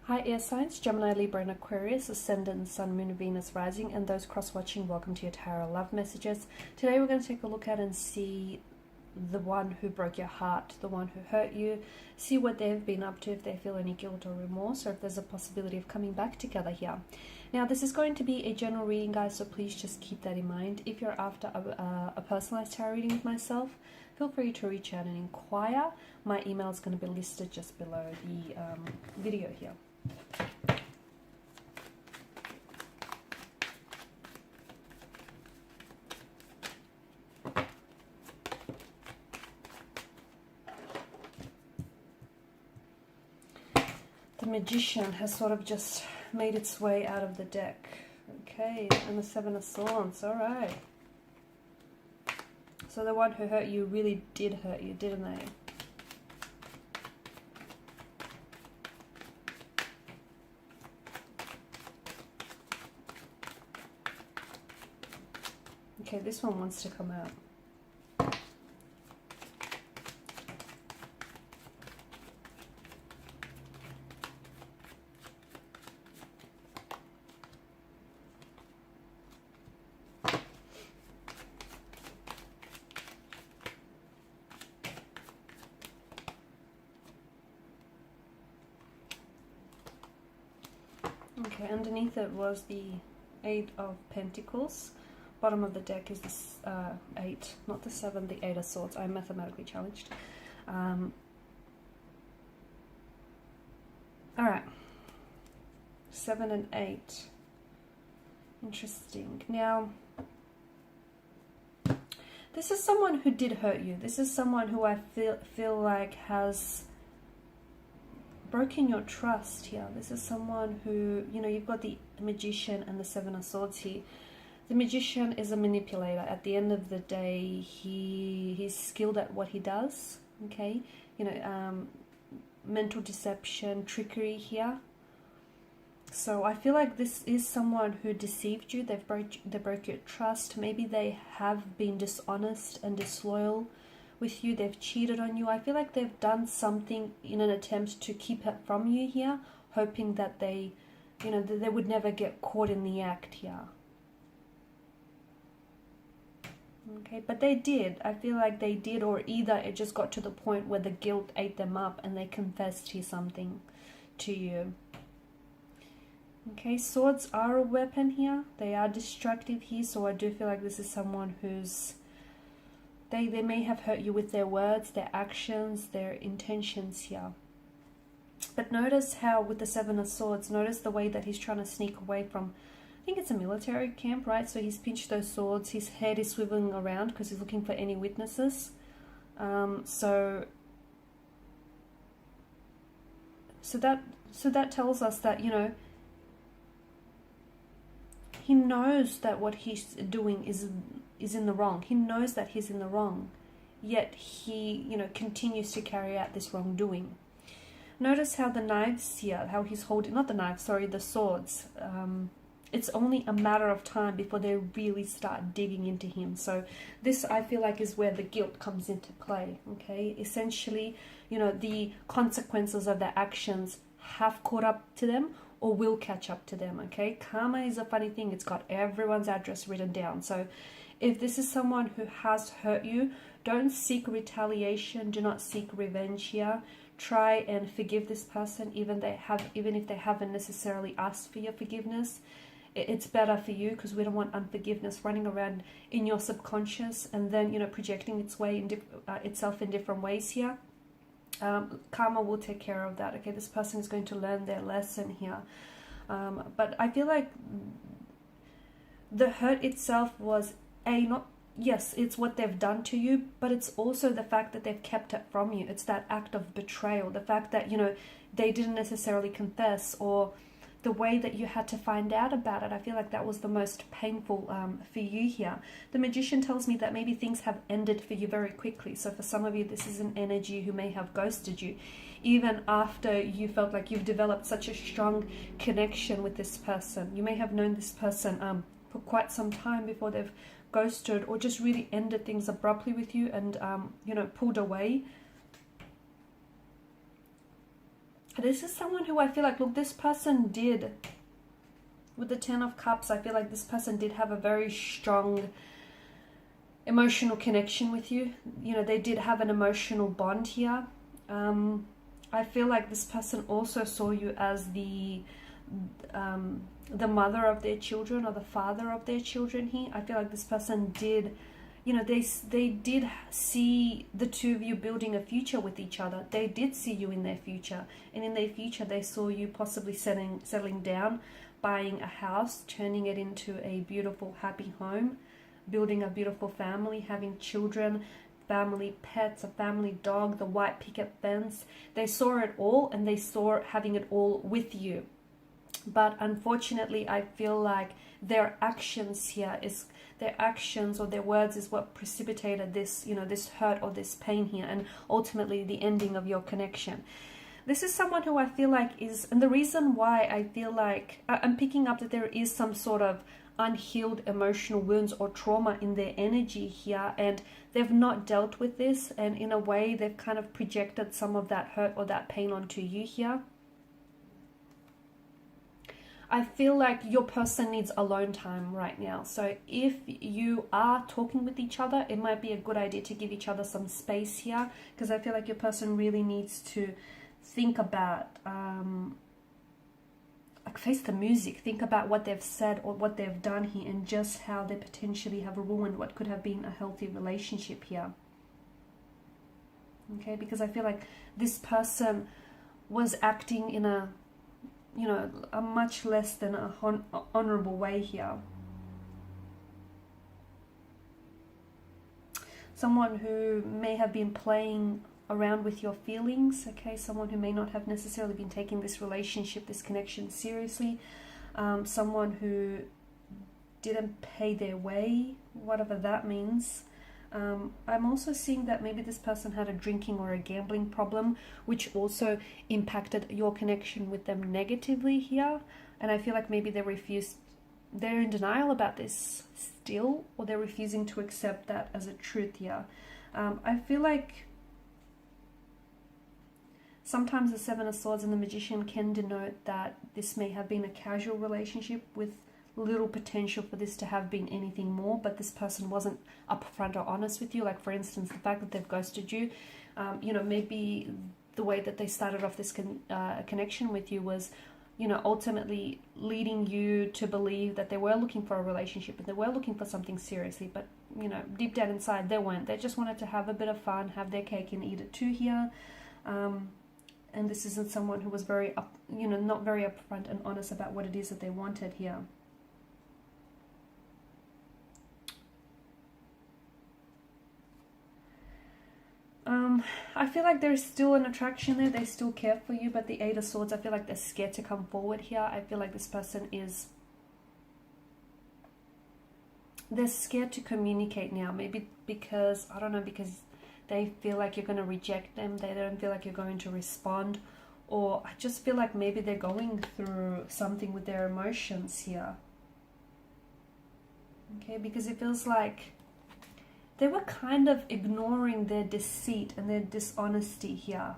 Hi air signs, Gemini, Libra and Aquarius, Ascendant, Sun, Moon, Venus, Rising, and those cross-watching, welcome to your Tarot Love Messages. Today we're going to take a look at and see the one who broke your heart, the one who hurt you, see what they've been up to, if they feel any guilt or remorse, or if there's a possibility of coming back together here. Now this is going to be a general reading, guys, so please just keep that in mind. If you're after a personalized tarot reading with myself, feel free to reach out and inquire. My email is going to be listed just below the video here. The Magician has sort of just made its way out of the deck. Okay, and the Seven of Swords, alright. So the one who hurt you really did hurt you, didn't they? Okay, this one wants to come out. Okay, underneath it was the Eight of Pentacles. Bottom of the deck is this 8, not the 7, the 8 of Swords. I'm mathematically challenged. Alright. 7 and 8. Interesting. Now, this is someone who did hurt you. This is someone who I feel like has broken your trust here. This is someone who, you know, you've got the Magician and the Seven of Swords here. The Magician is a manipulator. At the end of the day, he's skilled at what he does. Okay, you know, mental deception, trickery here. So I feel like this is someone who deceived you. They broke your trust. Maybe they have been dishonest and disloyal with you. They've cheated on you. I feel like they've done something in an attempt to keep it from you here, hoping that they, you know, that they would never get caught in the act here. Okay, but they did. I feel like they did, or either it just got to the point where the guilt ate them up and they confessed to something to you. Okay, swords are a weapon here. They are destructive here, so I do feel like this is someone who's they may have hurt you with their words, their actions, their intentions here. But notice how with the Seven of Swords, notice the way that he's trying to sneak away from, I think it's a military camp, right? So he's pinched those swords, his head is swiveling around because he's looking for any witnesses. So that tells us that, you know, he knows that what he's doing is in the wrong. He knows that he's in the wrong, yet he, you know, continues to carry out this wrongdoing. Notice how the knives here, how he's holding, not the knives, sorry, the swords. It's only a matter of time before they really start digging into him. So this, I feel like, is where the guilt comes into play. Okay, essentially, you know, the consequences of their actions have caught up to them or will catch up to them. Okay, karma is a funny thing. It's got everyone's address written down. So if this is someone who has hurt you, don't seek retaliation. Do not seek revenge here. Try and forgive this person, even if they haven't necessarily asked for your forgiveness. It's better for you, because we don't want unforgiveness running around in your subconscious and then, you know, projecting itself in different ways here. Karma will take care of that. Okay, this person is going to learn their lesson here. But I feel like the hurt itself was yes, it's what they've done to you, but it's also the fact that they've kept it from you. It's that act of betrayal, the fact that, you know, they didn't necessarily confess, or the way that you had to find out about it. I feel like that was the most painful for you here. The Magician tells me that maybe things have ended for you very quickly. So for some of you, this is an energy who may have ghosted you, even after you felt like you've developed such a strong connection with this person. You may have known this person for quite some time before they've ghosted or just really ended things abruptly with you and, you know, pulled away. This is someone who I feel like, look, this person did, with the Ten of Cups, I feel like this person did have a very strong emotional connection with you. You know, they did have an emotional bond here. I feel like this person also saw you as the mother of their children or the father of their children here. I feel like this person did, you know, they did see the two of you building a future with each other. They did see you in their future, and in their future they saw you possibly settling down, buying a house, turning it into a beautiful, happy home, building a beautiful family, having children, family pets, a family dog, the white picket fence. They saw it all, and they saw having it all with you. But unfortunately, I feel like their actions here is, their actions or their words is what precipitated this, you know, this hurt or this pain here, and ultimately the ending of your connection. This is someone who I feel like is, and the reason why I feel like I'm picking up that there is some sort of unhealed emotional wounds or trauma in their energy here, and they've not dealt with this, and in a way they've kind of projected some of that hurt or that pain onto you here. I feel like your person needs alone time right now. So if you are talking with each other, it might be a good idea to give each other some space here, because I feel like your person really needs to think about, like, face the music, think about what they've said or what they've done here, and just how they potentially have ruined what could have been a healthy relationship here. Okay, because I feel like this person was acting in a, you know, a much less than a honorable way here. Someone who may have been playing around with your feelings, okay? Someone who may not have necessarily been taking this relationship, this connection seriously. Someone who didn't pay their way, whatever that means. I'm also seeing that maybe this person had a drinking or a gambling problem, which also impacted your connection with them negatively here. And I feel like maybe they're in denial about this still, or they're refusing to accept that as a truth here. I feel like sometimes the Seven of Swords and the Magician can denote that this may have been a casual relationship with little potential for this to have been anything more, but this person wasn't upfront or honest with you. Like, for instance, the fact that they've ghosted you, you know, maybe the way that they started off this connection with you was, you know, ultimately leading you to believe that they were looking for a relationship and they were looking for something seriously, but, you know, deep down inside they weren't. They just wanted to have a bit of fun, have their cake and eat it too here. And this isn't someone who was very not very upfront and honest about what it is that they wanted here. I feel like there's still an attraction there. They still care for you, but the Eight of Swords, I feel like they're scared to come forward here. I feel like this person is, they're scared to communicate now. Maybe because, I don't know, because they feel like you're going to reject them. They don't feel like you're going to respond. Or I just feel like maybe they're going through something with their emotions here. Okay, because it feels like they were kind of ignoring their deceit and their dishonesty here.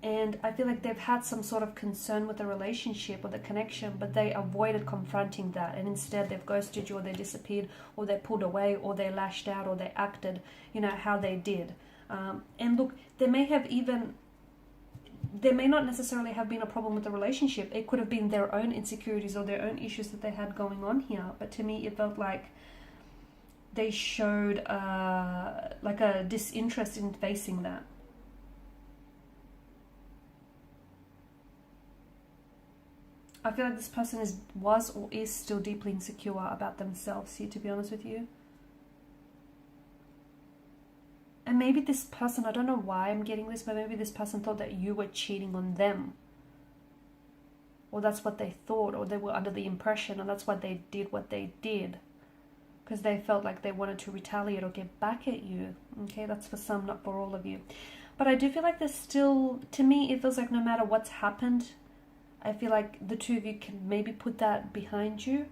And I feel like they've had some sort of concern with the relationship or the connection, but they avoided confronting that. And instead they've ghosted you, or they disappeared, or they pulled away, or they lashed out, or they acted, you know, how they did. And look, there may not necessarily have been a problem with the relationship. It could have been their own insecurities or their own issues that they had going on here. But to me, it felt like they showed like a disinterest in facing that. I feel like this person was or is still deeply insecure about themselves here, to be honest with you. And maybe this person, I don't know why I'm getting this, but maybe this person thought that you were cheating on them. Or that's what they thought, or they were under the impression, and that's why they did what they did. Because they felt like they wanted to retaliate or get back at you. Okay, that's for some, not for all of you. But I do feel like there's still, to me, it feels like no matter what's happened, I feel like the two of you can maybe put that behind you.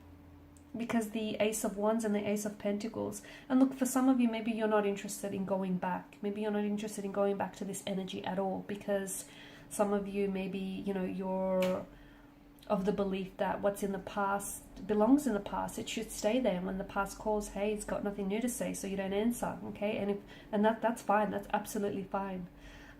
Because the Ace of Wands and the Ace of Pentacles. And look, for some of you, maybe you're not interested in going back. Maybe you're not interested in going back to this energy at all. Because Some of you maybe, you know, you're of the belief that what's in the past belongs in the past. It should stay there. And when the past calls, hey, it's got nothing new to say, so you don't answer, okay? And that's fine. That's absolutely fine.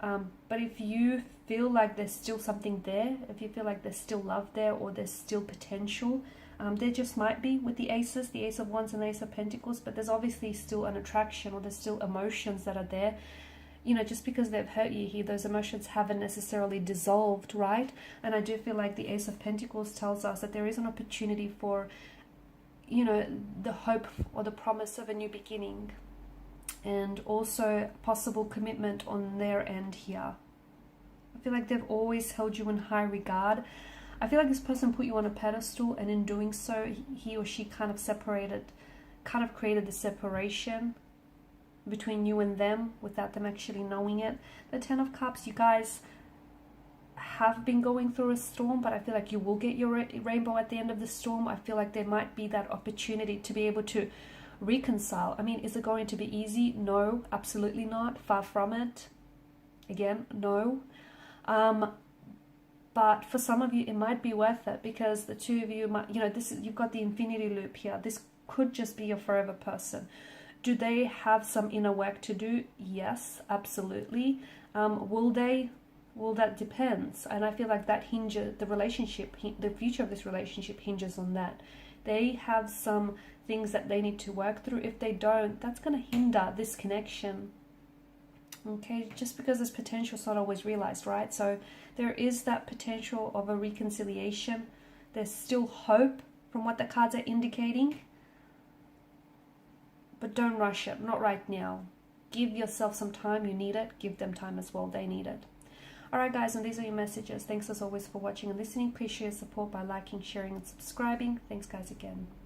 But if you feel like there's still something there, if you feel like there's still love there, or there's still potential, there just might be with the aces, the Ace of Wands and the Ace of Pentacles, but there's obviously still an attraction, or there's still emotions that are there. You know, just because they've hurt you here, those emotions haven't necessarily dissolved, right? And I do feel like the Ace of Pentacles tells us that there is an opportunity for, you know, the hope or the promise of a new beginning, and also possible commitment on their end here. I feel like they've always held you in high regard. I feel like this person put you on a pedestal, and in doing so, he or she kind of created the separation between you and them without them actually knowing it. The Ten of Cups, you guys have been going through a storm, but I feel like you will get your rainbow at the end of the storm. I feel like there might be that opportunity to be able to reconcile. I mean, is it going to be easy? No, absolutely not. Far from it. Again, no. But for some of you, it might be worth it, because the two of you might, you know, you've got the infinity loop here. This could just be your forever person. Do they have some inner work to do? Yes, absolutely. Will they? Well, that depends. And I feel like that hinges, the future of this relationship hinges on that. They have some things that they need to work through. If they don't, that's going to hinder this connection. Okay, just because there's potential, it's not always realized, right? So there is that potential of a reconciliation. There's still hope from what the cards are indicating. But don't rush it, not right now. Give yourself some time, you need it. Give them time as well, they need it. Alright guys, and these are your messages. Thanks as always for watching and listening. Please share your support by liking, sharing and subscribing. Thanks guys again.